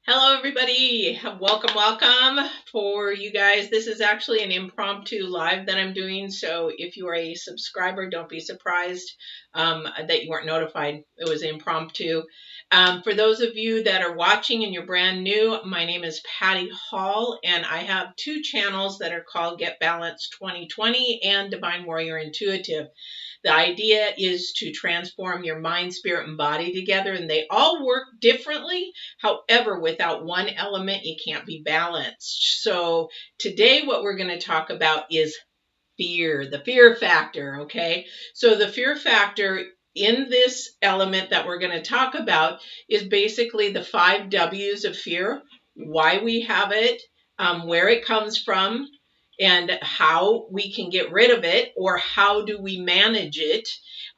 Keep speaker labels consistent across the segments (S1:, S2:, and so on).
S1: Hello, everybody. Welcome, welcome for you guys. This is actually an impromptu live that I'm doing. So if you are a subscriber, don't be surprised that you weren't notified. It was impromptu. For those of you that are watching and you're brand new, my name is Patty Hall, and I have two channels that are called Get Balanced 2020 and Divine Warrior Intuitive. The idea is to transform your mind, spirit, and body together, and they all work differently. However, without one element, you can't be balanced. So today what we're going to talk about is fear, the fear factor, okay? So the fear factor in this element that we're going to talk about is basically the 5 W's of fear, why we have it, where it comes from, and how we can get rid of it, or how do we manage it,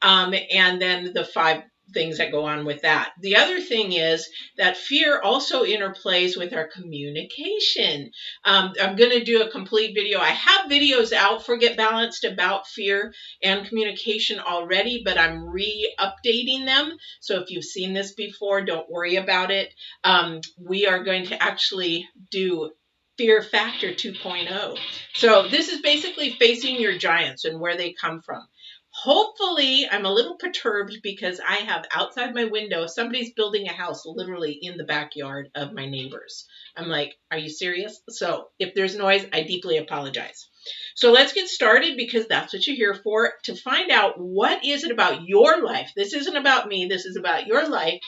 S1: and then the 5 things that go on with that. The other thing is that fear also interplays with our communication. I'm going to do a complete video. I have videos out for Get Balanced about fear and communication already, but I'm re-updating them. So if you've seen this before, don't worry about it. We are going to actually do Fear Factor 2.0. So this is basically facing your giants and where they come from. Hopefully, I'm a little perturbed because I have outside my window, somebody's building a house literally in the backyard of my neighbors. I'm like, are you serious? So if there's noise, I deeply apologize. So let's get started because that's what you're here for, to find out what is it about your life. This isn't about me. This is about your life,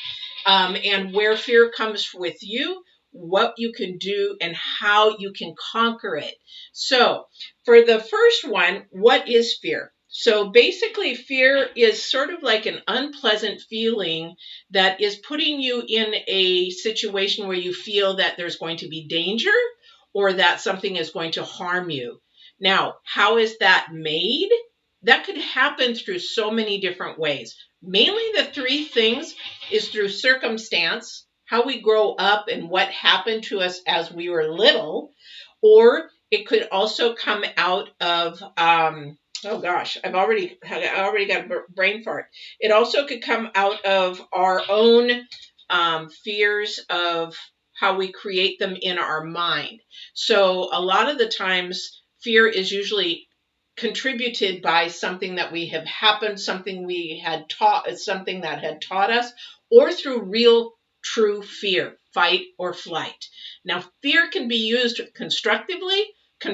S1: and where fear comes with you, what you can do, and how you can conquer it. So for the first one, what is fear? So basically, fear is sort of like an unpleasant feeling that is putting you in a situation where you feel that there's going to be danger or that something is going to harm you. Now, how is that made? That could happen through so many different ways. Mainly the 3 things is through circumstance, how we grow up and what happened to us as we were little, or it could also come out of, oh gosh, I already got a brain fart. It also could come out of our own fears of how we create them in our mind. So a lot of the times, fear is usually contributed by something that we have happened, something we had taught, something that had taught us, or through real, true fear, fight or flight. Now, fear can be used constructively.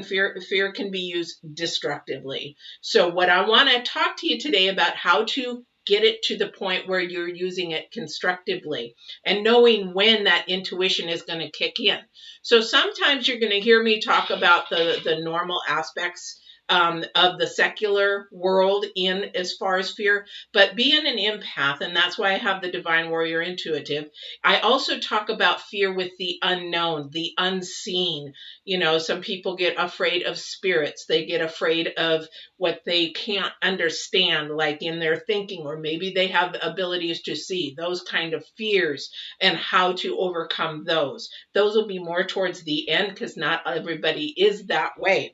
S1: Fear can be used destructively. So what I want to talk to you today about how to get it to the point where you're using it constructively and knowing when that intuition is going to kick in. So sometimes you're going to hear me talk about the normal aspects of the secular world in as far as fear, but being an empath, and that's why I have the Divine Warrior Intuitive, I also talk about fear with the unknown, the unseen. You know, some people get afraid of spirits. They get afraid of what they can't understand, like in their thinking, or maybe they have abilities to see, those kind of fears and how to overcome those. Those will be more towards the end because not everybody is that way.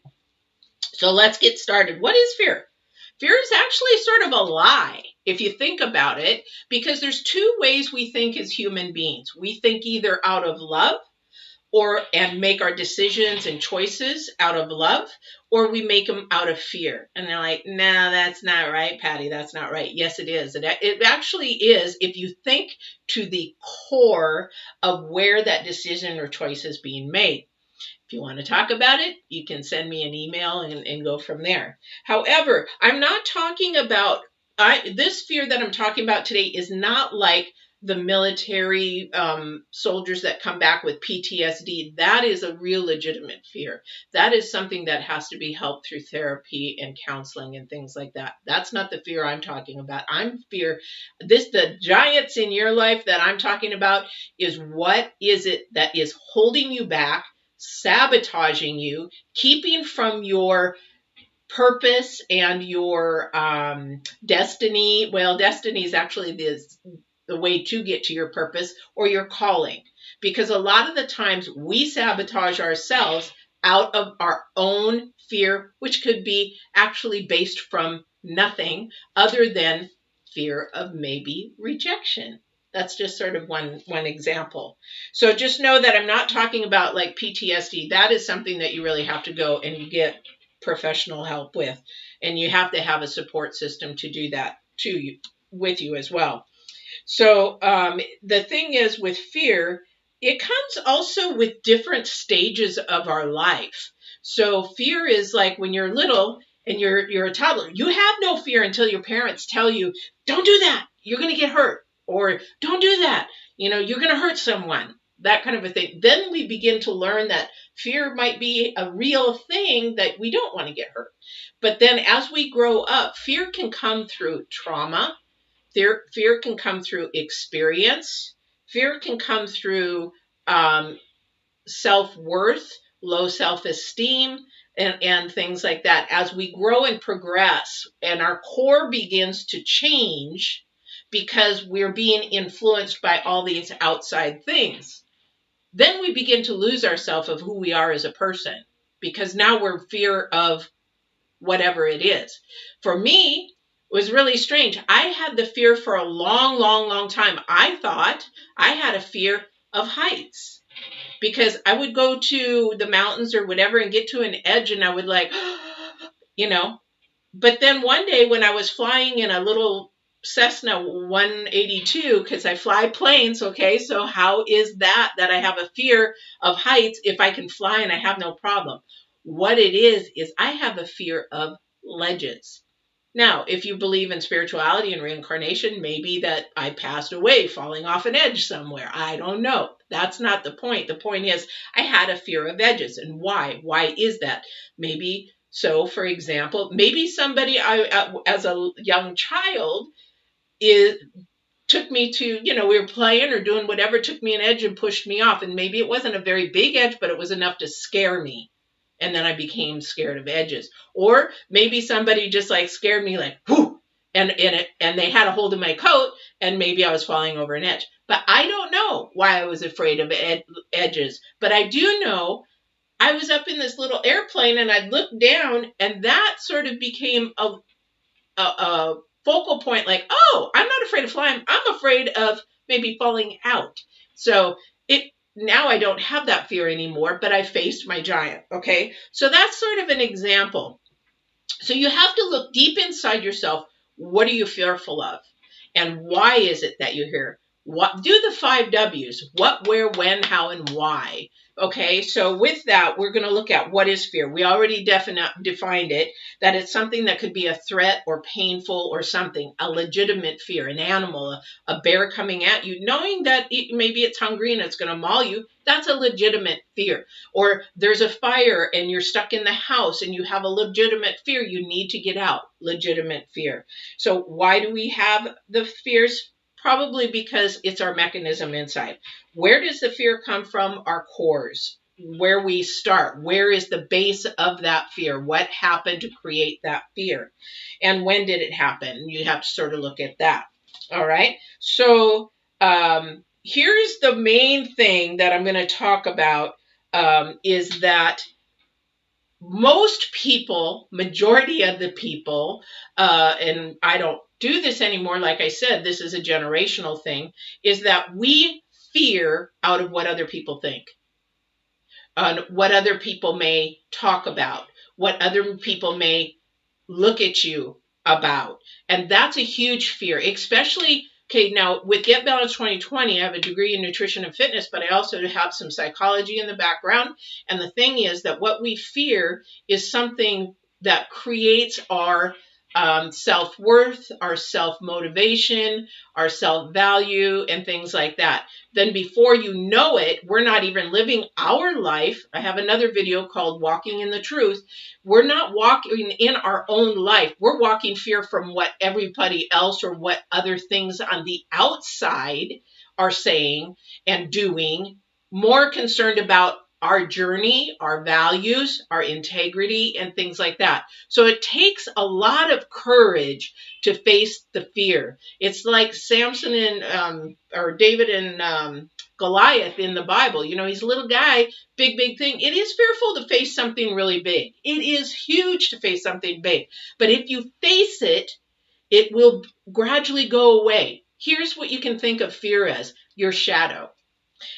S1: So let's get started. What is fear? Fear is actually sort of a lie, if you think about it, because there's 2 ways we think as human beings. We think either out of love and make our decisions and choices out of love, or we make them out of fear. And they're like, no, that's not right, Patty. That's not right. Yes, it is. It actually is if you think to the core of where that decision or choice is being made. If you want to talk about it, you can send me an email and go from there. However, I'm not talking about, this fear that I'm talking about today is not like the military soldiers that come back with PTSD. That is a real legitimate fear. That is something that has to be helped through therapy and counseling and things like that. That's not the fear I'm talking about. The giants in your life that I'm talking about is what is it that is holding you back, sabotaging you, keeping from your purpose and your destiny. Well, destiny is actually the way to get to your purpose or your calling. Because a lot of the times we sabotage ourselves out of our own fear, which could be actually based from nothing other than fear of maybe rejection. That's just sort of one example. So just know that I'm not talking about like PTSD. That is something that you really have to go and you get professional help with. And you have to have a support system to do that with you as well. So the thing is with fear, it comes also with different stages of our life. So fear is like when you're little and you're a toddler, you have no fear until your parents tell you, don't do that, you're going to get hurt, or don't do that, you're going to hurt someone, that kind of a thing. Then we begin to learn that fear might be a real thing, that we don't want to get hurt. But then as we grow up, fear can come through trauma. Fear can come through experience. Fear can come through self-worth, low self-esteem, and things like that. As we grow and progress and our core begins to change because we're being influenced by all these outside things, then we begin to lose ourselves of who we are as a person, because now we're fear of whatever it is. For me, it was really strange. I had the fear for a long, long, long time. I thought I had a fear of heights because I would go to the mountains or whatever and get to an edge and I would like, But then one day when I was flying in a little Cessna 182, because I fly planes, okay, so how is that I have a fear of heights if I can fly and I have no problem? What it is I have a fear of ledges. Now, if you believe in spirituality and reincarnation, maybe that I passed away falling off an edge somewhere. I don't know. That's not the point. The point is I had a fear of edges. And why? Why is that? Maybe, so for example, maybe somebody as a young child took me to, we were playing or doing whatever, took me an edge and pushed me off. And maybe it wasn't a very big edge, but it was enough to scare me. And then I became scared of edges. Or maybe somebody just like scared me like, whoo, and they had a hold of my coat and maybe I was falling over an edge. But I don't know why I was afraid of edges. But I do know I was up in this little airplane and I'd look down and that sort of became a focal point, like, oh, I'm not afraid of flying. I'm afraid of maybe falling out. So now I don't have that fear anymore, but I faced my giant. Okay. So that's sort of an example. So you have to look deep inside yourself. What are you fearful of? And why is it that you're here? Do the 5 W's. What, where, when, how, and why. Okay, so with that, we're going to look at what is fear. We already defined it, that it's something that could be a threat or painful or something, a legitimate fear, an animal, a bear coming at you, knowing that maybe it's hungry and it's going to maul you. That's a legitimate fear. Or there's a fire and you're stuck in the house and you have a legitimate fear. You need to get out. Legitimate fear. So why do we have the fears? Probably because it's our mechanism inside. Where does the fear come from? Our cores, where we start. Where is the base of that fear? What happened to create that fear? And when did it happen? You have to sort of look at that. All right. So here's the main thing that I'm going to talk about is that most people, majority of the people, and I don't do this anymore, like I said, this is a generational thing, is that we fear out of what other people think, what other people may talk about, what other people may look at you about. And that's a huge fear, especially, okay, now with Get Balanced 2020, I have a degree in nutrition and fitness, but I also have some psychology in the background. And the thing is that what we fear is something that creates our self-worth, our self-motivation, our self-value, and things like that. Then before you know it, we're not even living our life. I have another video called Walking in the Truth. We're not walking in our own life. We're walking fear from what everybody else or what other things on the outside are saying and doing, more concerned about our journey, our values, our integrity, and things like that. So it takes a lot of courage to face the fear. It's like Samson and or David and Goliath in the Bible. You know, he's a little guy, big thing. It is fearful to face something really big. It is huge to face something big. But if you face it, it will gradually go away. Here's what you can think of fear as: your shadow.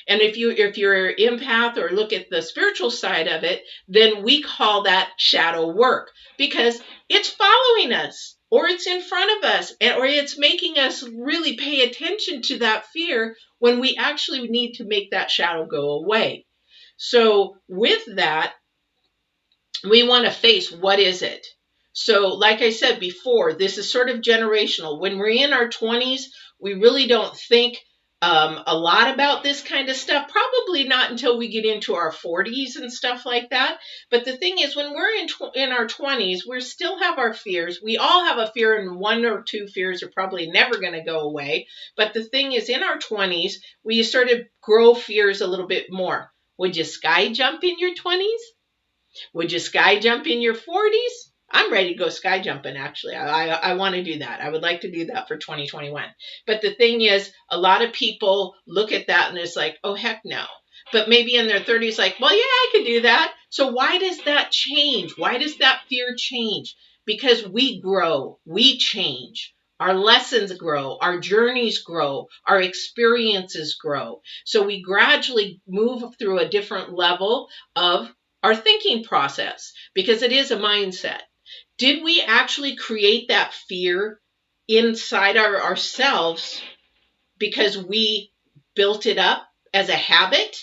S1: And if you're empath or look at the spiritual side of it, then we call that shadow work, because it's following us, or it's in front of us, or it's making us really pay attention to that fear when we actually need to make that shadow go away. So with that, we want to face, what is it? So like I said before, this is sort of generational. When we're in our 20s, we really don't think a lot about this kind of stuff. Probably not until we get into our 40s and stuff like that. But the thing is, when we're in our 20s, we still have our fears. We all have a fear, and one or two fears are probably never going to go away. But the thing is, in our 20s, we sort of grow fears a little bit more. Would you sky jump in your 20s? Would you sky jump in your 40s? I'm ready to go sky jumping, actually. I want to do that. I would like to do that for 2021. But the thing is, a lot of people look at that and it's like, oh, heck no. But maybe in their 30s, like, well, yeah, I could do that. So why does that change? Why does that fear change? Because we grow, we change. Our lessons grow, our journeys grow, our experiences grow. So we gradually move through a different level of our thinking process, because it is a mindset. Did we actually create that fear inside ourselves because we built it up as a habit?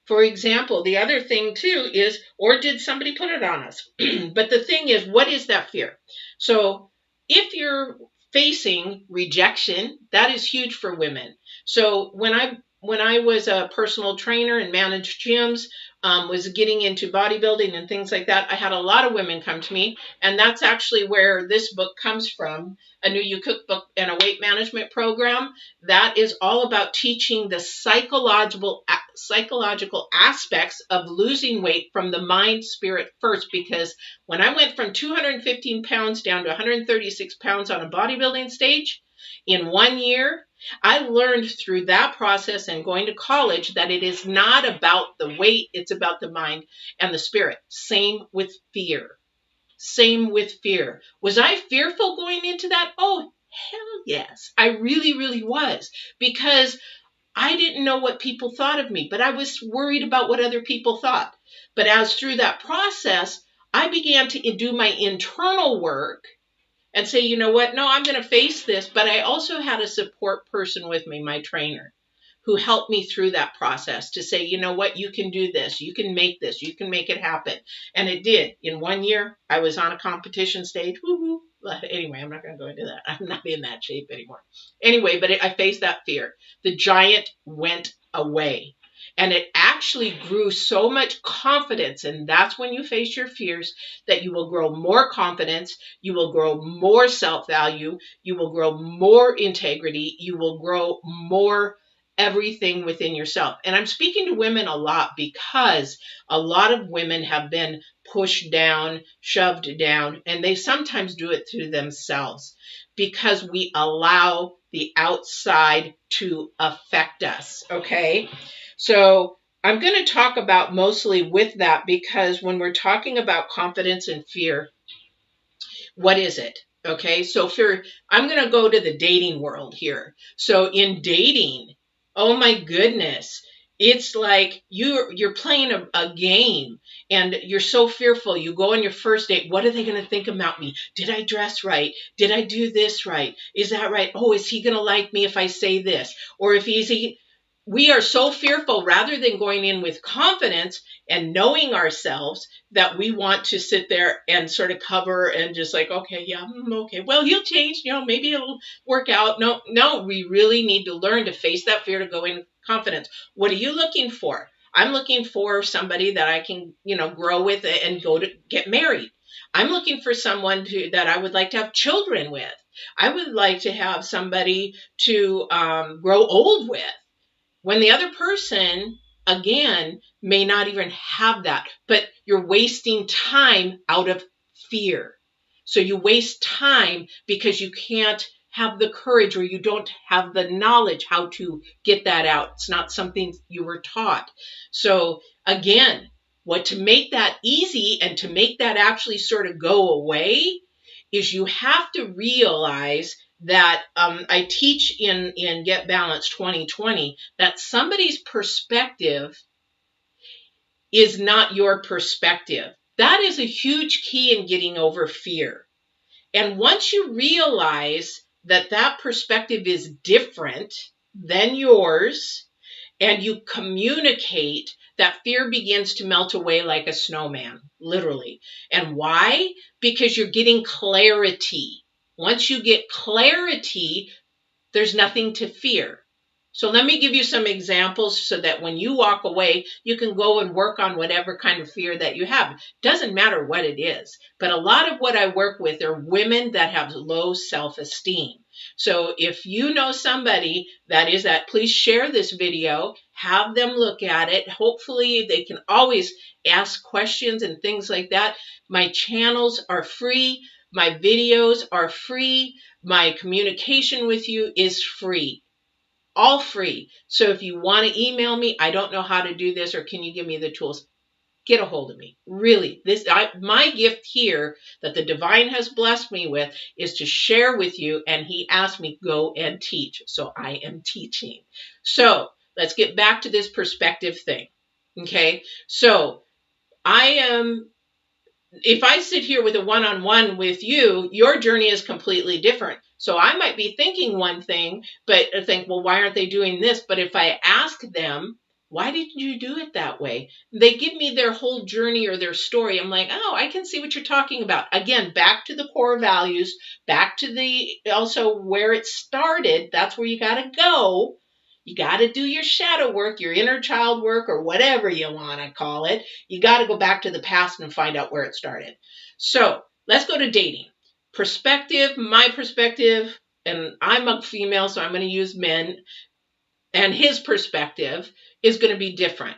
S1: For example, the other thing too is, or did somebody put it on us? But the thing is, what is that fear? So if you're facing rejection, that is huge for women. So when I was a personal trainer and managed gyms, was getting into bodybuilding and things like that, I had a lot of women come to me, and that's actually where this book comes from, A New You Cookbook and a Weight Management Program. That is all about teaching the psychological aspects of losing weight from the mind, spirit first, because when I went from 215 pounds down to 136 pounds on a bodybuilding stage in 1 year, I learned through that process and going to college that it is not about the weight, it's about the mind and the spirit. Same with fear. Same with fear. Was I fearful going into that? Oh, hell yes. I really, really was, because I didn't know what people thought of me, but I was worried about what other people thought. But as through that process, I began to do my internal work and say, you know what? No, I'm going to face this. But I also had a support person with me, my trainer, who helped me through that process to say, you know what? You can do this. You can make this. You can make it happen. And it did. In 1 year, I was on a competition stage. Woo-hoo. Anyway, I'm not going to go into that. I'm not in that shape anymore. Anyway, but I faced that fear. The giant went away. And it actually grew so much confidence. And that's when you face your fears, that you will grow more confidence. You will grow more self-value. You will grow more integrity. You will grow more everything within yourself. And I'm speaking to women a lot, because a lot of women have been pushed down, shoved down, and they sometimes do it through themselves, because we allow the outside to affect us. Okay. So I'm going to talk about mostly with that, because when we're talking about confidence and fear, what is it? Okay. So I'm going to go to the dating world here. So in dating, oh my goodness, it's like you're playing a game, and you're so fearful. You go on your first date. What are they going to think about me? Did I dress right? Did I do this right? Is that right? Oh, is he going to like me if I say this? Or if we are so fearful, rather than going in with confidence and knowing ourselves, that we want to sit there and sort of cover and just like, okay, yeah, okay, well, he'll change, maybe it'll work out. No, we really need to learn to face that fear, to go in confidence. What are you looking for? I'm looking for somebody that I can, grow with and go to get married. I'm looking for someone that I would like to have children with. I would like to have somebody to grow old with. When the other person, again, may not even have that, but you're wasting time out of fear. So you waste time because you can't have the courage, or you don't have the knowledge how to get that out. It's not something you were taught. So again, to make that easy and to make that actually sort of go away is you have to realize that I teach in Get Balanced 2020 that somebody's perspective is not your perspective. That is a huge key in getting over fear. And once you realize that that perspective is different than yours, and you communicate, that fear begins to melt away like a snowman, literally. And why? Because you're getting clarity. Once you get clarity, there's nothing to fear. So let me give you some examples so that when you walk away, you can go and work on whatever kind of fear that you have. Doesn't matter what it is. But a lot of what I work with are women that have low self-esteem. So if you know somebody that is that, please share this video, have them look at it. Hopefully they can always ask questions and things like that. My channels are free. My videos are free. My communication with you is free. All free. So if you want to email me, I don't know how to do this, or can you give me the tools? Get a hold of me. Really, my gift here that the divine has blessed me with is to share with you, and he asked me go and teach. So I am teaching. So let's get back to this perspective thing. Okay. So if I sit here with a one-on-one with you, your journey is completely different. So I might be thinking one thing, but I think, well, why aren't they doing this? But if I ask them, why did you do it that way? They give me their whole journey or their story. I'm like, oh, I can see what you're talking about. Again, back to the core values, back to the also where it started. That's where you got to go. You got to do your shadow work, your inner child work, or whatever you want to call it. You got to go back to the past and find out where it started. So let's go to dating. Perspective, my perspective, and I'm a female, so I'm going to use men, and his perspective is going to be different.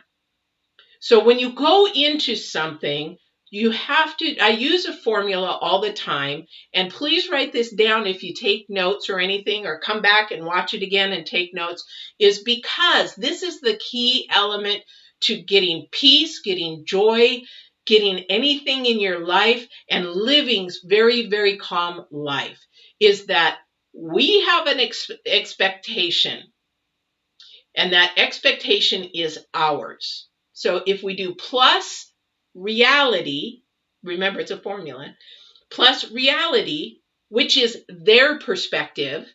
S1: So when you go into something, you have to, I use a formula all the time, and please write this down if you take notes or anything, or come back and watch it again and take notes, is because this is the key element to getting peace, getting joy, getting anything in your life, and living very, very calm life, is that we have an expectation, and that expectation is ours. So if we do plus reality, remember it's a formula, plus reality, which is their perspective,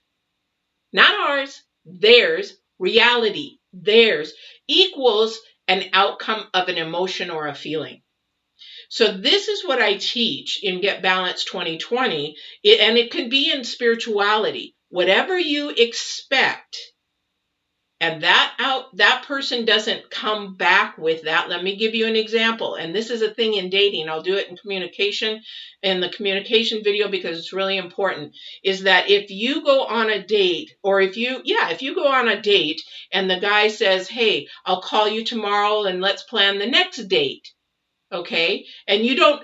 S1: not ours, theirs, reality, theirs, equals an outcome of an emotion or a feeling. So this is what I teach in Get Balanced 2020, and it can be in spirituality. Whatever you expect, and that person doesn't come back with that. Let me give you an example. And this is a thing in dating. I'll do it in communication, in the communication video, because it's really important, is that if you go on a date, or if you go on a date and the guy says, hey, I'll call you tomorrow and let's plan the next date. Okay. And you don't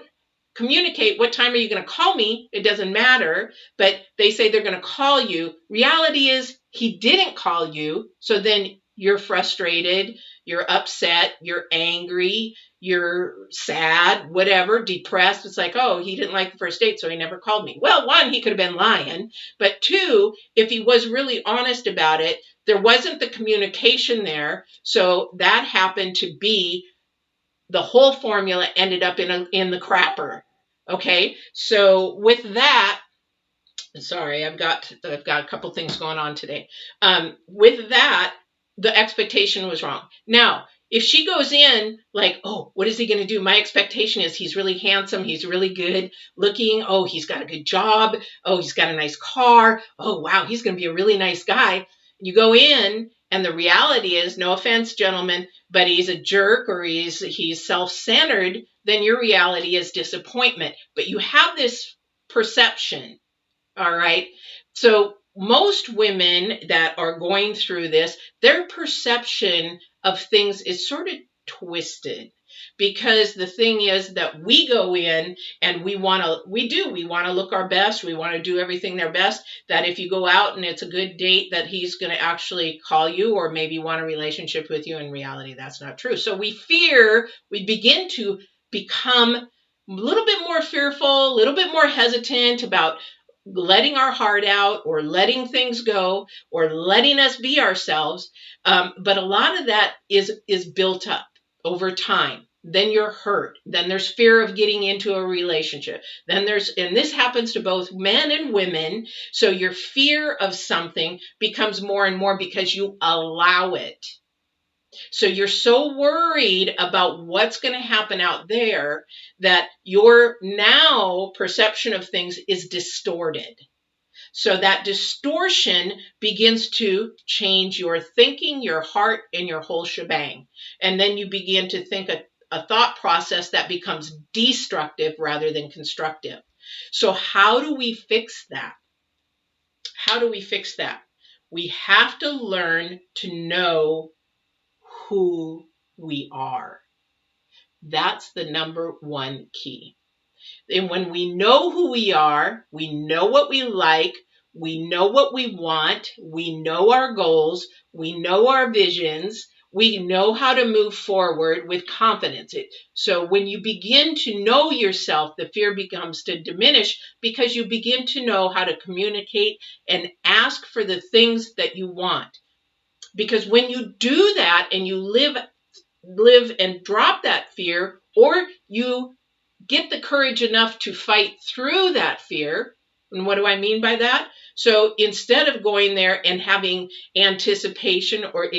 S1: communicate, what time are you going to call me? It doesn't matter, but they say they're going to call you. Reality is he didn't call you. So then you're frustrated, you're upset, you're angry, you're sad, whatever, depressed. It's like, oh, he didn't like the first date, so he never called me. Well, one, he could have been lying. But two, if he was really honest about it, there wasn't the communication there. So that happened to be the whole formula ended up in the crapper. Okay, so with that, sorry, I've got a couple things going on today. With that, the expectation was wrong. Now, if she goes in like, oh, what is he going to do? My expectation is he's really handsome, he's really good looking. Oh, he's got a good job. Oh, he's got a nice car. Oh, wow, he's going to be a really nice guy. You go in, and the reality is, no offense, gentlemen, but he's a jerk, or he's self-centered, then your reality is disappointment. But you have this perception, all right? So most women that are going through this, their perception of things is sort of twisted. Because the thing is that we go in and we want to look our best. We want to do everything their best. That if you go out and it's a good date, that he's going to actually call you or maybe want a relationship with you. In reality, that's not true. So we begin to become a little bit more fearful, a little bit more hesitant about letting our heart out or letting things go or letting us be ourselves. But a lot of that is built up over time. Then you're hurt. Then there's fear of getting into a relationship. Then and this happens to both men and women. So your fear of something becomes more and more because you allow it. So you're so worried about what's going to happen out there that your now perception of things is distorted. So that distortion begins to change your thinking, your heart, and your whole shebang. And then you begin to think a thought process that becomes destructive rather than constructive. So how do we fix that? How do we fix that? We have to learn to know who we are. That's the number one key. And when we know who we are, we know what we like, we know what we want, we know our goals, we know our visions, we know how to move forward with confidence. So when you begin to know yourself, the fear becomes to diminish because you begin to know how to communicate and ask for the things that you want. Because when you do that and you live and drop that fear, or you get the courage enough to fight through that fear. And what do I mean by that? So instead of going there and having anticipation or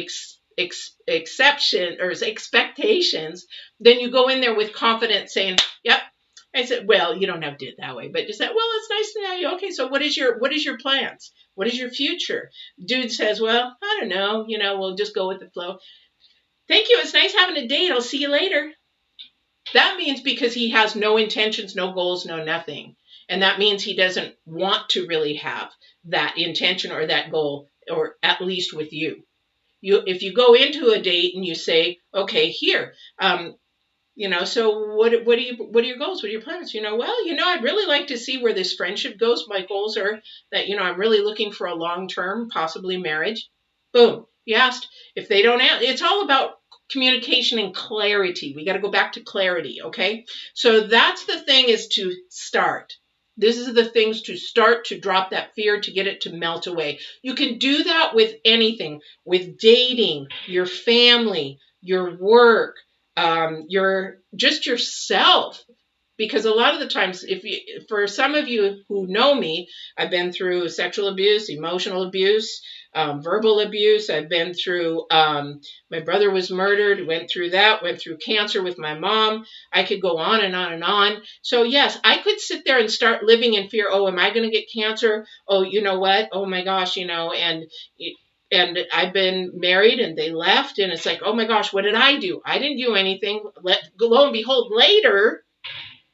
S1: exception or expectations, then you go in there with confidence saying, yep. I said, well, you don't have to do it that way, but just that, well, it's nice to know you. Okay, so what is your plans? What is your future? Dude says, well, I don't know, we'll just go with the flow. Thank you. It's nice having a date. I'll see you later. That means because he has no intentions, no goals, no nothing. And that means he doesn't want to really have that intention or that goal, or at least with you. If you go into a date and you say, okay, here, so what are your goals? What are your plans? I'd really like to see where this friendship goes. My goals are that, I'm really looking for a long-term, possibly marriage. Boom. You asked. If they don't answer, it's all about communication and clarity. We got to go back to clarity, okay? So that's the thing, is to start. This is the things to start to drop that fear, to get it to melt away. You can do that with anything, with dating, your family, your work, just yourself. Because a lot of the times, for some of you who know me, I've been through sexual abuse, emotional abuse, verbal abuse. I've been through, my brother was murdered, went through cancer with my mom. I could go on and on and on. So yes, I could sit there and start living in fear. Oh, am I going to get cancer? Oh, you know what? Oh my gosh, and I've been married and they left, and it's like, oh my gosh, what did I do? I didn't do anything. Lo and behold, later,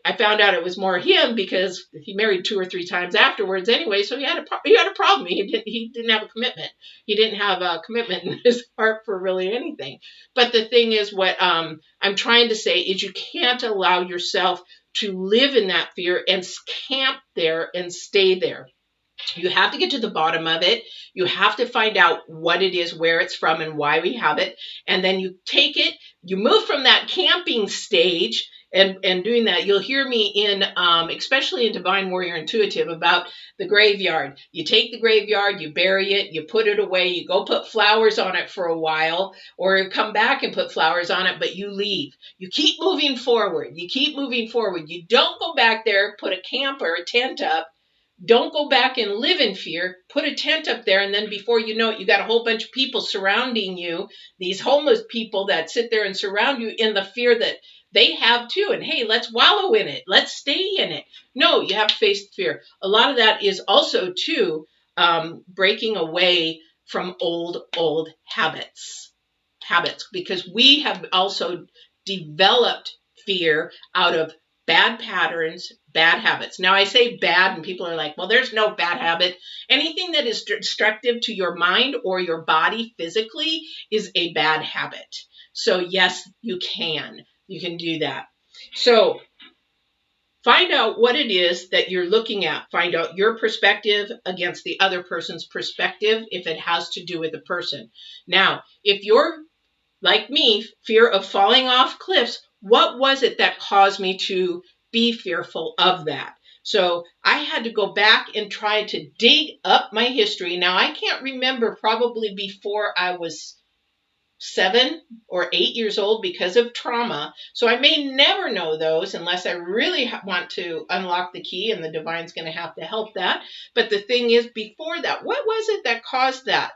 S1: I found out it was more him, because he married 2 or 3 times afterwards anyway. So he had a problem. He didn't have a commitment. He didn't have a commitment in his heart for really anything. But the thing is, what I'm trying to say is, you can't allow yourself to live in that fear and camp there and stay there. You have to get to the bottom of it. You have to find out what it is, where it's from, and why we have it. And then you take it, you move from that camping stage. And doing that, you'll hear me in, especially in Divine Warrior Intuitive, about the graveyard. You take the graveyard, you bury it, you put it away, you go put flowers on it for a while, or come back and put flowers on it, but you leave. You keep moving forward. You keep moving forward. You don't go back there, put a camp or a tent up. Don't go back and live in fear. Put a tent up there, and then before you know it, you got a whole bunch of people surrounding you, these homeless people that sit there and surround you in the fear that they have too. And hey, let's wallow in it. Let's stay in it. No, you have to face the fear. A lot of that is also too breaking away from old habits, because we have also developed fear out of bad patterns, bad habits. Now I say bad and people are like, well, there's no bad habit. Anything that is destructive to your mind or your body physically is a bad habit. So yes, you can do that. So find out what it is that you're looking at. Find out your perspective against the other person's perspective, if it has to do with the person. Now, if you're like me, fear of falling off cliffs, what was it that caused me to be fearful of that. So I had to go back and try to dig up my history. Now, I can't remember probably before I was 7 or 8 years old because of trauma. So I may never know those unless I really want to unlock the key, and the divine's going to have to help that. But the thing is, before that, what was it that caused that?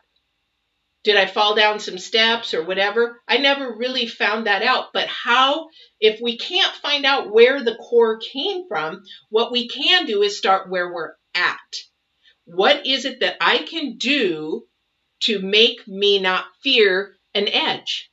S1: Did I fall down some steps or whatever? I never really found that out. But how, if we can't find out where the core came from, what we can do is start where we're at. What is it that I can do to make me not fear an edge?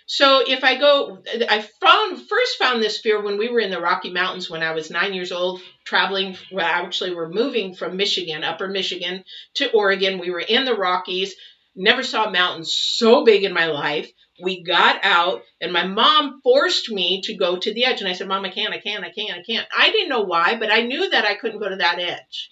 S1: So if I go, I first found this fear when we were in the Rocky Mountains when I was 9 years old, traveling. Well, actually, we're moving from Michigan, upper Michigan, to Oregon. We were in the Rockies. Never saw mountains so big in my life. We got out, and my mom forced me to go to the edge. And I said, Mom, I can't. I didn't know why, but I knew that I couldn't go to that edge.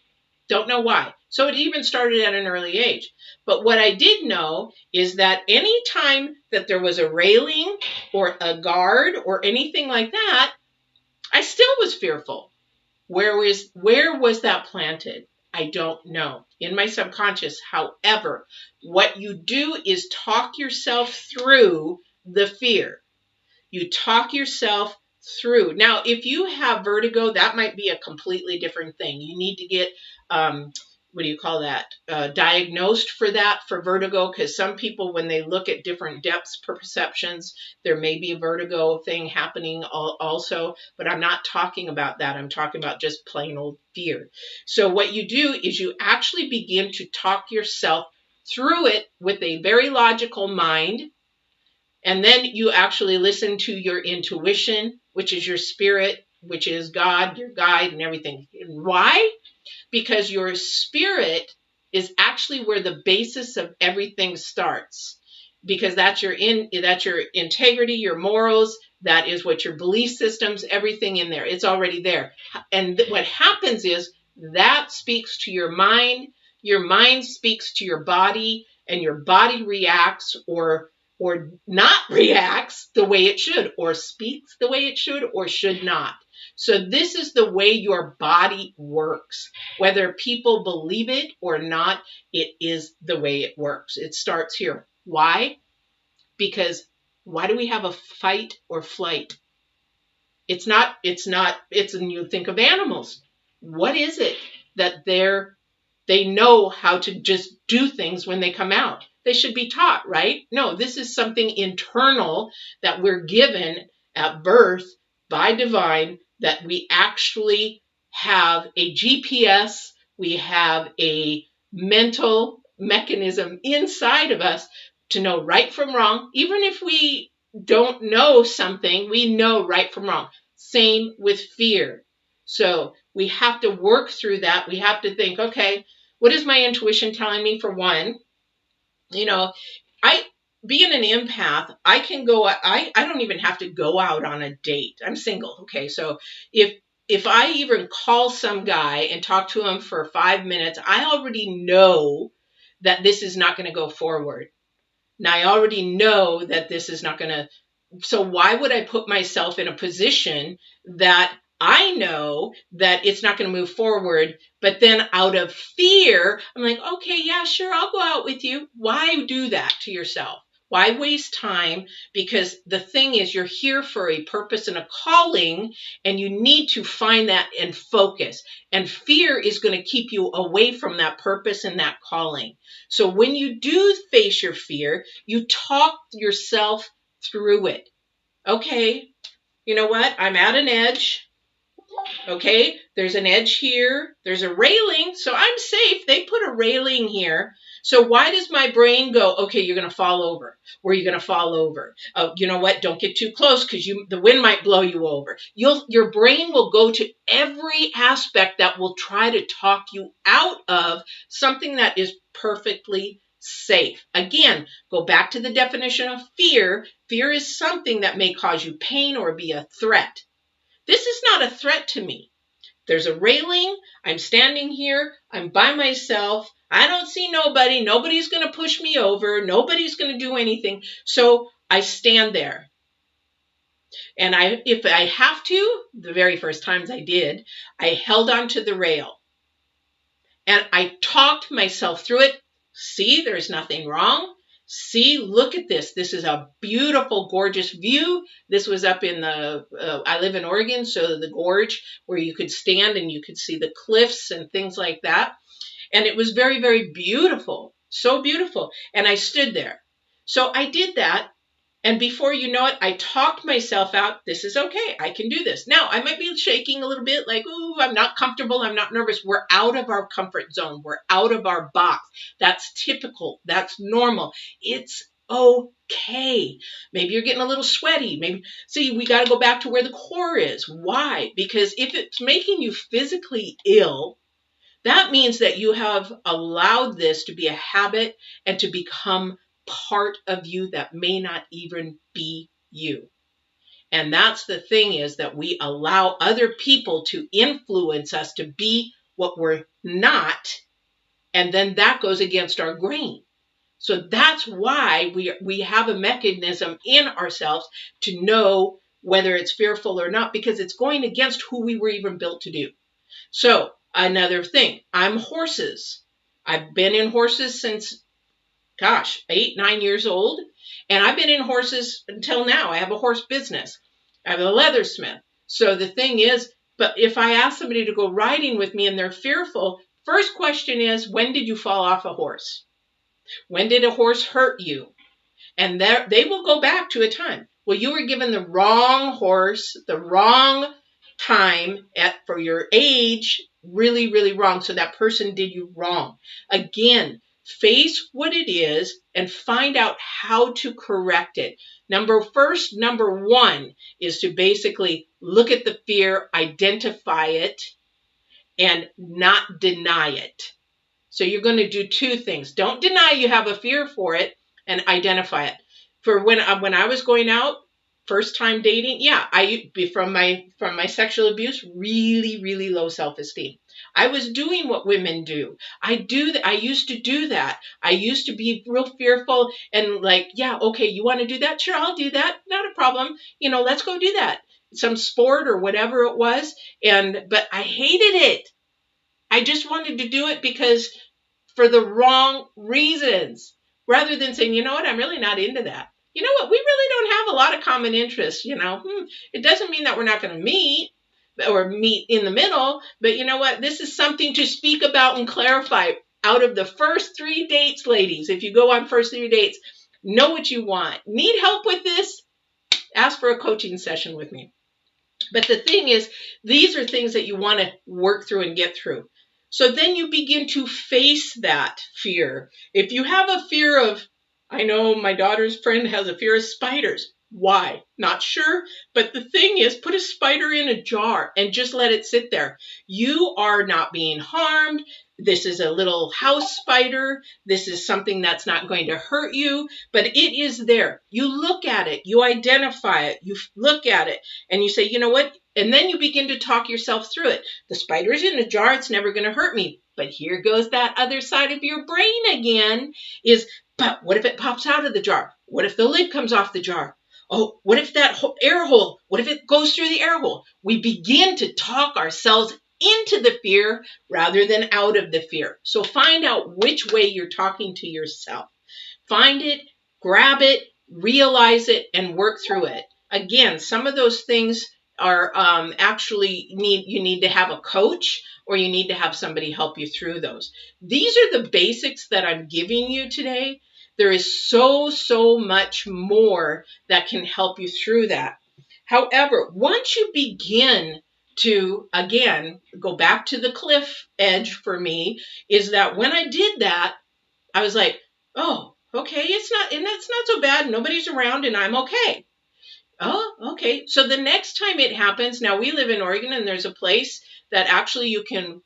S1: Don't know why. So it even started at an early age. But what I did know is that any time that there was a railing or a guard or anything like that, I still was fearful. Where was that planted? I don't know. In my subconscious. However, what you do is talk yourself through the fear. You talk yourself through. Now, if you have vertigo, that might be a completely different thing. You need to get, what do you call that? Diagnosed for that, for vertigo, because some people, when they look at different depths perceptions, there may be a vertigo thing happening also, but I'm not talking about that. I'm talking about just plain old fear. So what you do is you actually begin to talk yourself through it with a very logical mind. And then you actually listen to your intuition, which is your spirit, which is God, your guide, and everything. Why? Because your spirit is actually where the basis of everything starts. Because that's your integrity, your morals, that is what your belief systems, everything in there. It's already there. And what happens is that speaks to your mind speaks to your body, and your body reacts or not reacts the way it should, or speaks the way it should or should not. So this is the way your body works. Whether people believe it or not, it is the way it works. It starts here. Why? Because why do we have a fight or flight? It's when you think of animals. What is it that they know how to just do things when they come out? They should be taught, right? No, this is something internal that we're given at birth by divine, that we actually have a GPS, we have a mental mechanism inside of us to know right from wrong. Even if we don't know something, we know right from wrong. Same with fear. So we have to work through that. We have to think, okay, what is my intuition telling me? For one, being an empath, I don't even have to go out on a date. I'm single. Okay. So if I even call some guy and talk to him for 5 minutes, I already know that this is not going to go forward. Now I already know that this is not going to. So why would I put myself in a position that I know that it's not going to move forward, but then out of fear, I'm like, okay, yeah, sure, I'll go out with you. Why do that to yourself? Why waste time? Because the thing is, you're here for a purpose and a calling, and you need to find that and focus. And fear is going to keep you away from that purpose and that calling. So when you do face your fear, you talk yourself through it. Okay, you know what? I'm at an edge. Okay, there's an edge here. There's a railing, so I'm safe. They put a railing here. So why does my brain go, okay, you're going to fall over? Where are you going to fall over? Oh, you know what? Don't get too close because the wind might blow you over. Your brain will go to every aspect that will try to talk you out of something that is perfectly safe. Again, go back to the definition of fear. Fear is something that may cause you pain or be a threat. This is not a threat to me. There's a railing. I'm standing here. I'm by myself. I don't see nobody. Nobody's going to push me over. Nobody's going to do anything. So I stand there. And if I have to, the very first times I did, I held onto the rail and I talked myself through it. See, there's nothing wrong. See, look at this. This is a beautiful, gorgeous view. This was up in I live in Oregon, so the gorge where you could stand and you could see the cliffs and things like that. And it was very, very beautiful. So beautiful. And I stood there. So I did that. And before you know it, I talked myself out. This is okay. I can do this. Now, I might be shaking a little bit like, ooh, I'm not comfortable. I'm not nervous. We're out of our comfort zone. We're out of our box. That's typical. That's normal. It's okay. Maybe you're getting a little sweaty. Maybe, see, we got to go back to where the core is. Why? Because if it's making you physically ill, that means that you have allowed this to be a habit and to become part of you that may not even be you. And that's the thing, is that we allow other people to influence us to be what we're not. And then that goes against our grain. So that's why we have a mechanism in ourselves to know whether it's fearful or not, because it's going against who we were even built to do. So another thing, I'm horses. I've been in horses since, 8, 9 years old. And I've been in horses until now. I have a horse business. I have a leathersmith. So the thing is, but if I ask somebody to go riding with me and they're fearful, first question is, when did you fall off a horse? When did a horse hurt you? And they will go back to a time. Well, you were given the wrong horse, the wrong time for your age, really, really wrong. So that person did you wrong. Again, face what it is and find out how to correct it. Number one is to basically look at the fear, identify it, and not deny it. So you're going to do two things. Don't deny you have a fear for it, and identify it. For when I was going out, first time dating, from my sexual abuse, really, really low self-esteem. I was doing what women do. I used to do that. I used to be real fearful and like, yeah, okay, you want to do that? Sure, I'll do that. Not a problem. Let's go do that. Some sport or whatever it was. But I hated it. I just wanted to do it because for the wrong reasons, rather than saying, you know what, I'm really not into that. You know what, we really don't have a lot of common interests, It doesn't mean that we're not going to meet or meet in the middle, but you know what, this is something to speak about and clarify. Out of the first 3 dates, ladies, if you go on first 3 dates, know what you want. Need help with this? Ask for a coaching session with me. But the thing is, these are things that you want to work through and get through. So then you begin to face that fear. If you have a fear of, I know my daughter's friend has a fear of spiders. Why? Not sure. But the thing is, put a spider in a jar and just let it sit there. You are not being harmed. This is a little house spider. This is something that's not going to hurt you, but it is there. You look at it, you identify it, you look at it, and you say, you know what? And then you begin to talk yourself through it. The spider's in a jar, it's never going to hurt me. But here goes that other side of your brain again, but what if it pops out of the jar? What if the lid comes off the jar? Oh, what if that air hole, what if it goes through the air hole? We begin to talk ourselves into the fear rather than out of the fear. So find out which way you're talking to yourself. Find it, grab it, realize it, and work through it. Again, some of those things are you need to have a coach, or you need to have somebody help you through those. These are the basics that I'm giving you today. There is so much more that can help you through that. However, once you begin to, again, go back to the cliff edge for me, is that when I did that, I was like, oh, okay, it's not so bad. Nobody's around and I'm okay. Oh, okay. So the next time it happens, now we live in Oregon and there's a place that actually you can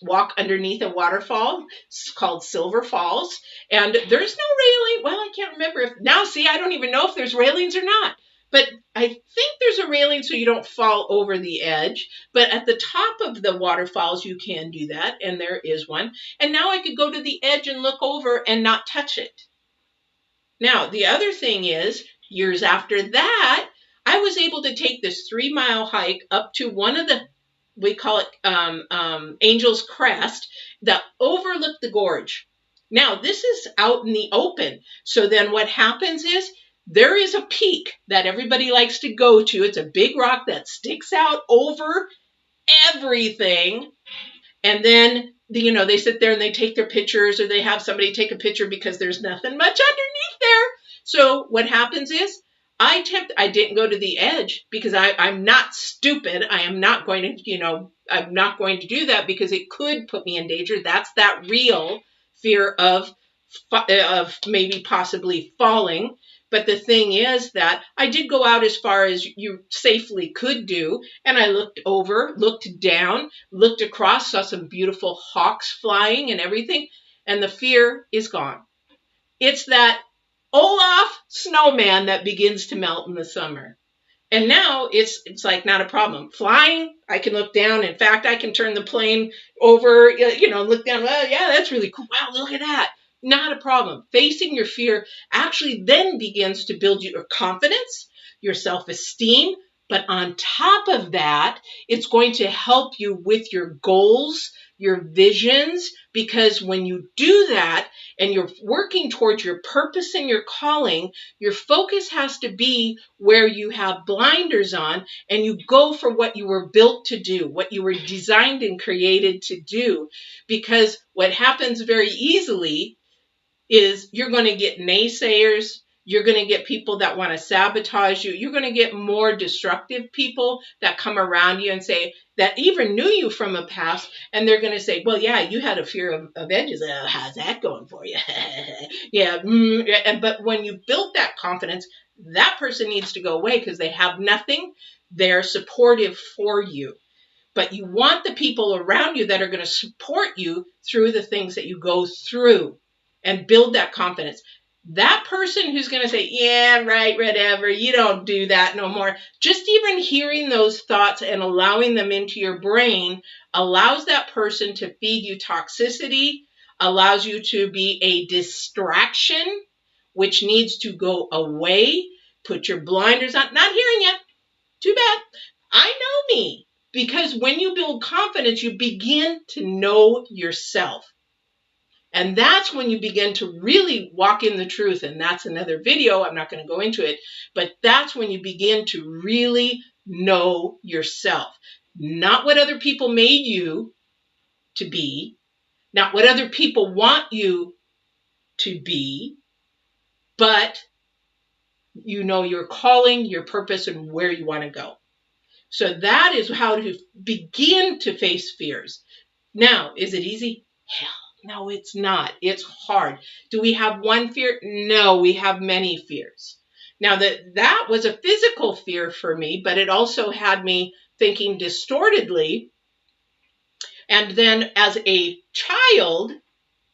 S1: walk underneath a waterfall. It's called Silver Falls. And there's no railing. Well, I can't remember I don't even know if there's railings or not. But I think there's a railing so you don't fall over the edge. But at the top of the waterfalls, you can do that. And there is one. And now I could go to the edge and look over and not touch it. Now, the other thing is, years after that, I was able to take this 3-mile hike up to one of the, we call it Angel's Crest, that overlooked the gorge. Now, this is out in the open. So then what happens is there is a peak that everybody likes to go to. It's a big rock that sticks out over everything. And then, they sit there and they take their pictures, or they have somebody take a picture because there's nothing much underneath there. So what happens is I didn't go to the edge because I'm not stupid. I am not going to, I'm not going to do that because it could put me in danger. That's that real fear of maybe possibly falling. But the thing is that I did go out as far as you safely could do. And I looked over, looked down, looked across, saw some beautiful hawks flying and everything. And the fear is gone. It's that Olaf snowman that begins to melt in the summer. And now it's like not a problem. Flying, I can look down. In fact, I can turn the plane over, look down. Well, yeah, that's really cool. Wow, look at that. Not a problem. Facing your fear actually then begins to build your confidence, your self-esteem. But on top of that, it's going to help you with your goals, your visions, because when you do that and you're working towards your purpose and your calling, your focus has to be where you have blinders on and you go for what you were built to do, what you were designed and created to do. Because what happens very easily is you're going to get naysayers. You're going to get people that want to sabotage you. You're going to get more destructive people that come around you and say, that even knew you from a past, and they're going to say, well, yeah, you had a fear of edges. How's that going for you? Yeah. But when you built that confidence, that person needs to go away because they have nothing. They're supportive for you. But you want the people around you that are going to support you through the things that you go through and build that confidence. That person who's going to say, yeah, right, whatever, you don't do that no more. Just even hearing those thoughts and allowing them into your brain allows that person to feed you toxicity, allows you to be a distraction, which needs to go away. Put your blinders on. Not hearing you. Too bad. I know me. Because when you build confidence, you begin to know yourself. And that's when you begin to really walk in the truth. And that's another video. I'm not going to go into it. But that's when you begin to really know yourself. Not what other people made you to be. Not what other people want you to be. But you know your calling, your purpose, and where you want to go. So that is how to begin to face fears. Now, is it easy? Hell. No, it's not. It's hard. Do we have one fear? No, we have many fears. Now, that was a physical fear for me, but it also had me thinking distortedly. And then as a child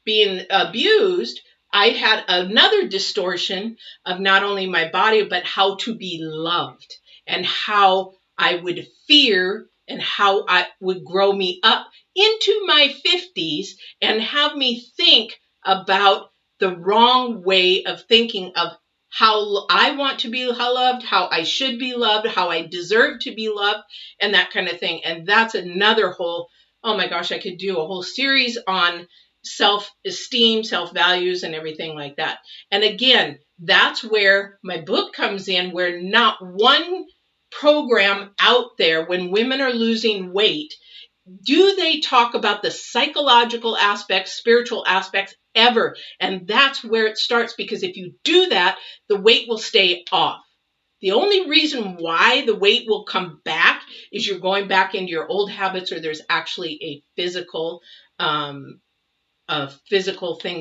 S1: being abused, I had another distortion of not only my body, but how to be loved and how I would fear and how I would grow me up into my 50s and have me think about the wrong way of thinking of how I want to be loved, how I should be loved, how I deserve to be loved, and that kind of thing. And that's another whole, oh my gosh, I could do a whole series on self-esteem, self-values, and everything like that. And again, that's where my book comes in, where not one program out there, when women are losing weight, do they talk about the psychological aspects, spiritual aspects ever. And that's where it starts, because if you do that, the weight will stay off. The only reason why the weight will come back is you're going back into your old habits, or there's actually a physical thing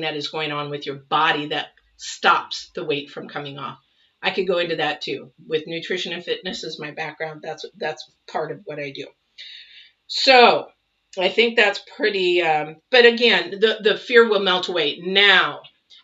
S1: that is going on with your body that stops the weight from coming off. I could go into that too. With nutrition and fitness as my background, that's part of what I do. So I think that's pretty, but again, the fear will melt away. Now,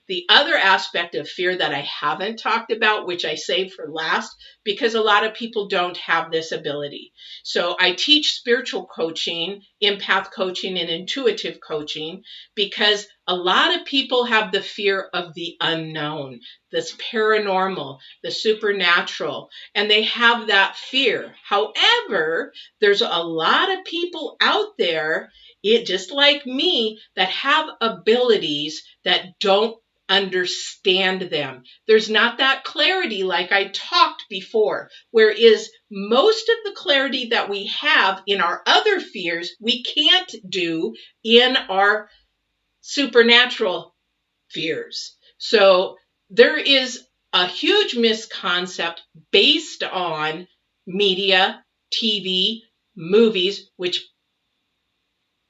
S1: the other aspect of fear that I haven't talked about, which I saved for last, because a lot of people don't have this ability. So I teach spiritual coaching, empath coaching, and intuitive coaching, because A lot of people have the fear of the unknown, this paranormal, the supernatural, and they have that fear. However, there's a lot of people out there, just like me, that have abilities that don't understand them. There's not that clarity like I talked before, whereas most of the clarity that we have in our other fears, we can't do in our supernatural fears. So there is a huge misconcept based on media, TV, movies, which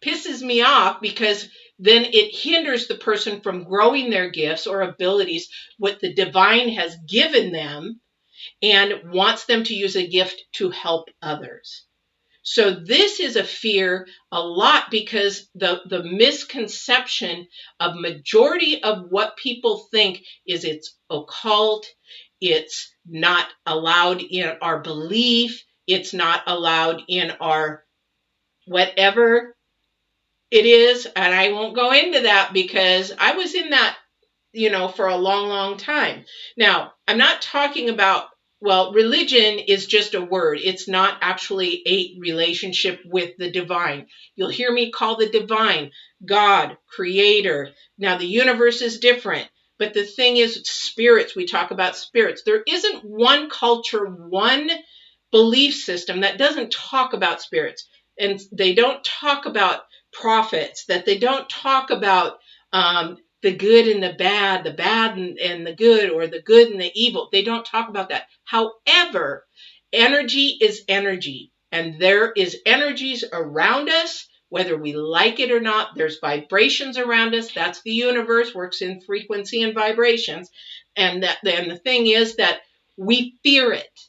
S1: pisses me off because then it hinders the person from growing their gifts or abilities, what the divine has given them, and wants them to use a gift to help others. So this is a fear a lot because the misconception of majority of what people think is it's occult, it's not allowed in our belief, it's not allowed in our whatever it is. And I won't go into that because I was in that, for a long, long time. Now, I'm not talking about, well, religion is just a word. It's not actually a relationship with the divine. You'll hear me call the divine God, creator. Now, the universe is different. But the thing is, spirits, we talk about spirits. There isn't one culture, one belief system that doesn't talk about spirits. And they don't talk about prophets, that they don't talk about the good and the bad and the good, or the good and the evil. They don't talk about that. However, energy is energy, and there is energies around us, whether we like it or not. There's vibrations around us. That's the universe, works in frequency and vibrations. And the thing is that we fear it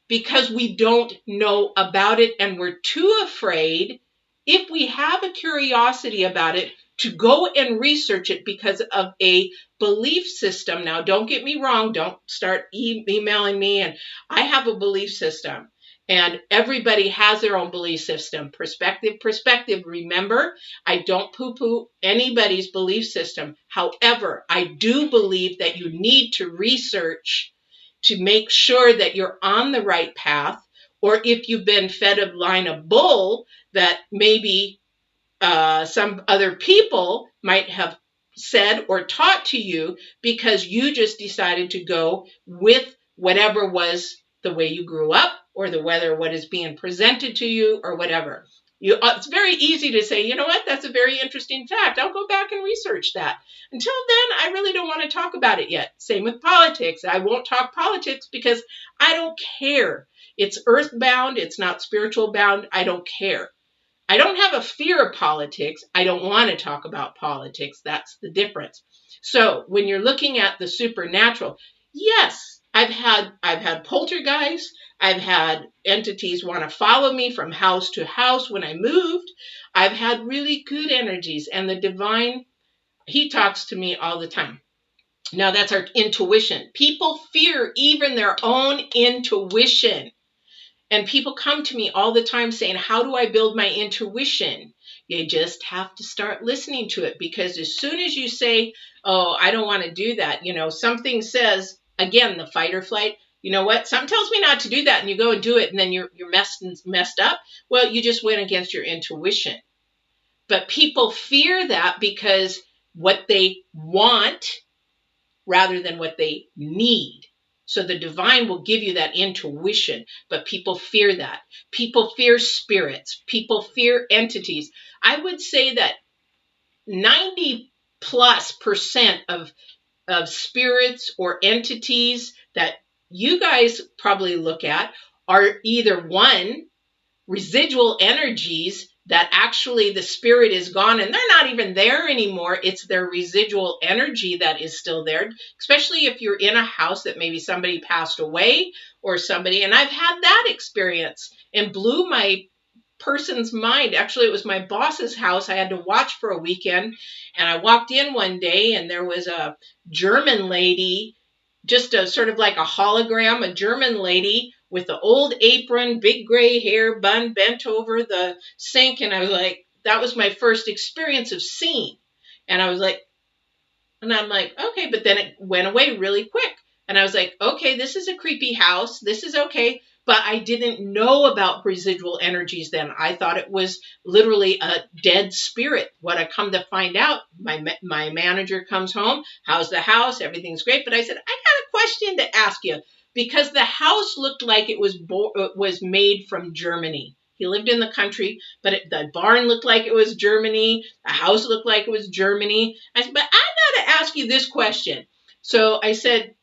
S1: because we don't know about it, and we're too afraid, if we have a curiosity about it, to go and research it because of a belief system. Now, don't get me wrong. Don't start emailing me. And I have a belief system, and everybody has their own belief system. Perspective. Remember, I don't poo-poo anybody's belief system. However, I do believe that you need to research to make sure that you're on the right path, or if you've been fed a line of bull that maybe some other people might have said or taught to you because you just decided to go with whatever was the way you grew up, or the weather, what is being presented to you, or whatever. It's very easy to say, you know what, that's a very interesting fact. I'll go back and research that. Until then, I really don't want to talk about it yet. Same with politics. I won't talk politics because I don't care. It's earthbound. It's not spiritual bound. I don't care. I don't have a fear of politics. I don't want to talk about politics. That's the difference. So when you're looking at the supernatural, yes, I've had poltergeists. I've had entities want to follow me from house to house when I moved. I've had really good energies, and the divine, he talks to me all the time. Now that's our intuition. People fear even their own intuition. And people come to me all the time saying, how do I build my intuition? You just have to start listening to it, because as soon as you say, oh, I don't want to do that, something says, again, the fight or flight, you know what? Something tells me not to do that, and you go and do it, and then you're messed up. Well, you just went against your intuition. But people fear that because what they want rather than what they need. So the divine will give you that intuition, but people fear that. People fear spirits. People fear entities. I would say that 90+% of spirits or entities that you guys probably look at are either one, residual energies that actually the spirit is gone and they're not even there anymore. It's their residual energy that is still there, especially if you're in a house that maybe somebody passed away or somebody. And I've had that experience and blew my person's mind. Actually, it was my boss's house. I had to watch for a weekend, and I walked in one day and there was a German lady, just a sort of like a hologram, a German lady with the old apron, big gray hair, bun, bent over the sink. And I was like, that was my first experience of seeing. And I was like, And I'm like, okay, but then it went away really quick. And I was like, okay, this is a creepy house. This is okay. But I didn't know about residual energies then. I thought it was literally a dead spirit. What I come to find out, my manager comes home. How's the house? Everything's great. But I said, I got a question to ask you, because the house looked like it was made from Germany. He lived in the country, but the barn looked like it was Germany. The house looked like it was Germany. I said, but I got to ask you this question. So I said,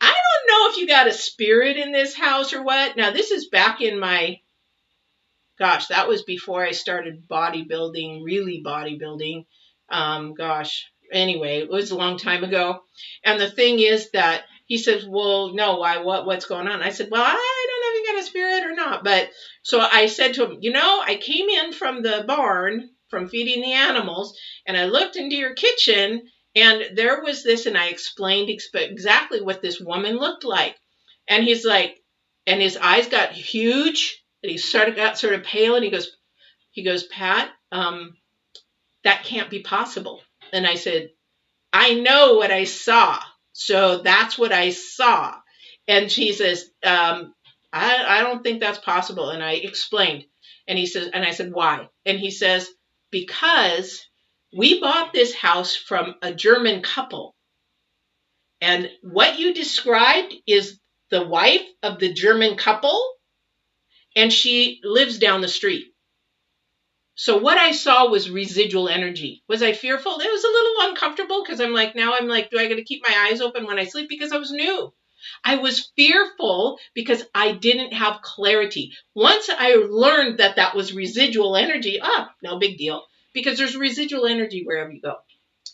S1: I don't know if you got a spirit in this house or what. Now, this is back in my, gosh, that was before I started bodybuilding, really bodybuilding. Anyway, it was a long time ago. And the thing is that he says, well, no, why, what's going on? I said, well, I don't know if you got a spirit or not. But so I said to him, I came in from the barn from feeding the animals, and I looked into your kitchen, and there was this, and I explained exactly what this woman looked like. And he's like, and his eyes got huge, and he got sort of pale, and he goes, Pat, that can't be possible. And I said, I know what I saw. So that's what I saw. And she says, I don't think that's possible. And I explained. And he says, and I said, why? And he says, because we bought this house from a German couple. And what you described is the wife of the German couple, and she lives down the street. So what I saw was residual energy. Was I fearful? It was a little uncomfortable because I'm like, do I got to keep my eyes open when I sleep? Because I was new. I was fearful because I didn't have clarity. Once I learned that that was residual energy, no big deal, because there's residual energy wherever you go.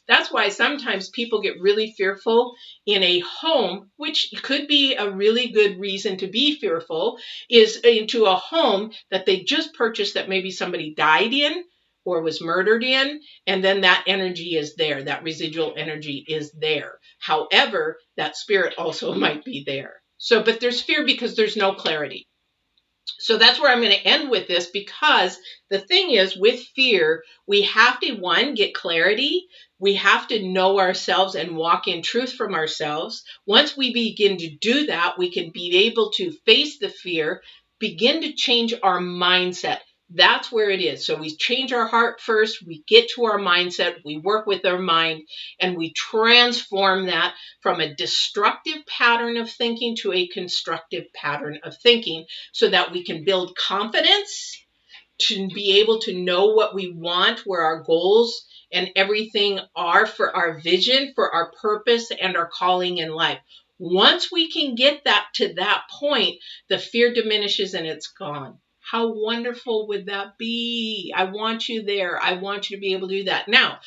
S1: That's why sometimes people get really fearful in a home, which could be a really good reason to be fearful, is into a home that they just purchased that maybe somebody died in or was murdered in, and then that energy is there. That residual energy is there. However, that spirit also might be there. So, but there's fear because there's no clarity. So that's where I'm going to end with this, because the thing is, with fear, we have to, one, get clarity. We have to know ourselves and walk in truth from ourselves. Once we begin to do that, we can be able to face the fear, begin to change our mindset. That's where it is. So we change our heart first, we get to our mindset, we work with our mind, and we transform that from a destructive pattern of thinking to a constructive pattern of thinking, so that we can build confidence to be able to know what we want, where our goals and everything are for our vision, for our purpose, and our calling in life. Once we can get that to that point, the fear diminishes and it's gone. How wonderful would that be? I want you there. I want you to be able to do that. Now,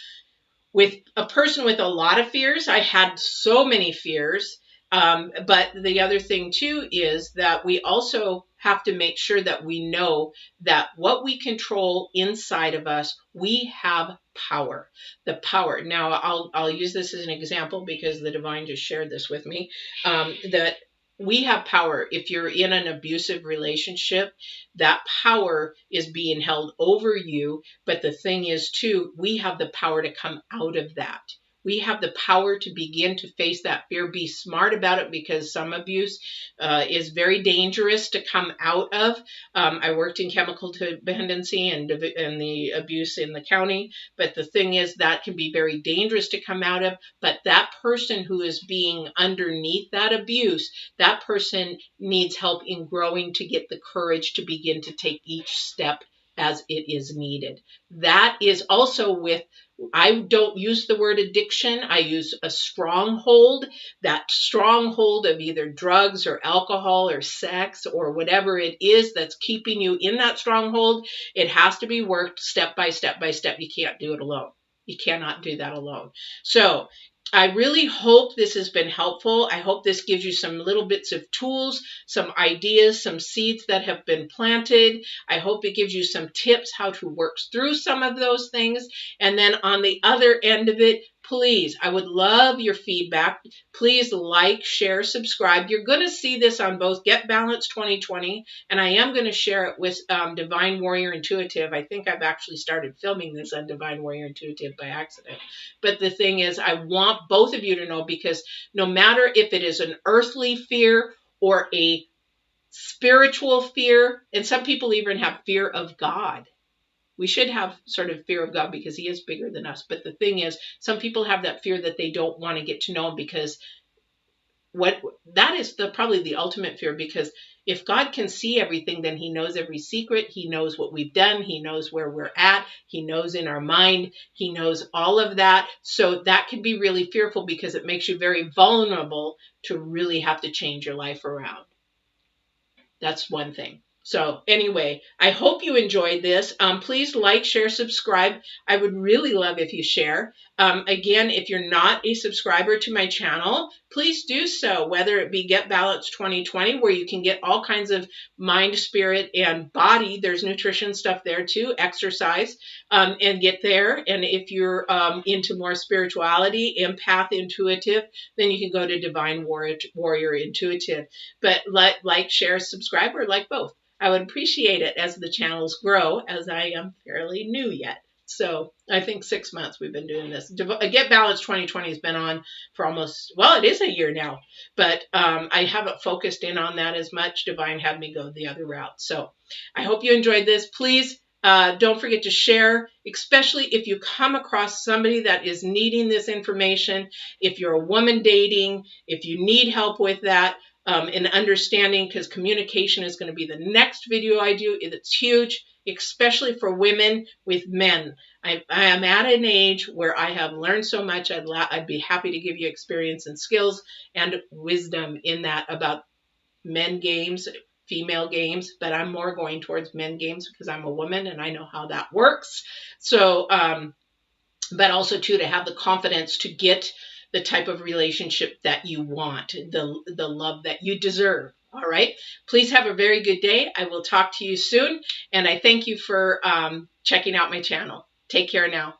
S1: with a person with a lot of fears, I had so many fears. But the other thing too is that we also have to make sure that we know that what we control inside of us, we have power. The power. Now, I'll use this as an example because the divine just shared this with me, that we have power. If you're in an abusive relationship, that power is being held over you. But the thing is, too, we have the power to come out of that. We have the power to begin to face that fear. Be smart about it, because some abuse is very dangerous to come out of. I worked in chemical dependency and the abuse in the county. But the thing is, that can be very dangerous to come out of. But that person who is being underneath that abuse, that person needs help in growing to get the courage to begin to take each step as it is needed. That is also with, I don't use the word addiction. I use a stronghold. That stronghold of either drugs or alcohol or sex or whatever it is that's keeping you in that stronghold. It has to be worked step by step by step. You can't do it alone. You cannot do that alone. So I really hope this has been helpful. I hope this gives you some little bits of tools, some ideas, some seeds that have been planted. I hope it gives you some tips how to work through some of those things. And then on the other end of it, please, I would love your feedback. Please like, share, subscribe. You're going to see this on both Get Balanced 2020, and I am going to share it with Divine Warrior Intuitive. I think I've actually started filming this on Divine Warrior Intuitive by accident. But the thing is, I want both of you to know, because no matter if it is an earthly fear or a spiritual fear, and some people even have fear of God. We should have sort of fear of God because he is bigger than us. But the thing is, some people have that fear that they don't want to get to know him, because that is probably the ultimate fear, because if God can see everything, then he knows every secret. He knows what we've done. He knows where we're at. He knows in our mind. He knows all of that. So that can be really fearful, because it makes you very vulnerable to really have to change your life around. That's one thing. So anyway, I hope you enjoyed this. Please like, share, subscribe. I would really love if you share. Again, if you're not a subscriber to my channel, please do so, whether it be Get Balanced 2020, where you can get all kinds of mind, spirit, and body. There's nutrition stuff there too, exercise, and get there. And if you're into more spirituality, empath, intuitive, then you can go to Divine Warrior Intuitive. But like, share, subscribe, or like both. I would appreciate it as the channels grow, as I am fairly new yet. So I think 6 months we've been doing this. Get Balanced 2020 has been on for almost, well, it is a year now. But I haven't focused in on that as much. Divine had me go the other route. So I hope you enjoyed this. Please don't forget to share, especially if you come across somebody that is needing this information. If you're a woman dating, if you need help with that, in understanding, because communication is going to be the next video I do. It's huge, especially for women with men. I am at an age where I have learned so much. I'd be happy to give you experience and skills and wisdom in that about men games, female games, but I'm more going towards men games because I'm a woman and I know how that works. So, but also too, to have the confidence to get the type of relationship that you want, the love that you deserve. All right. Please have a very good day. I will talk to you soon. And I thank you for checking out my channel. Take care now.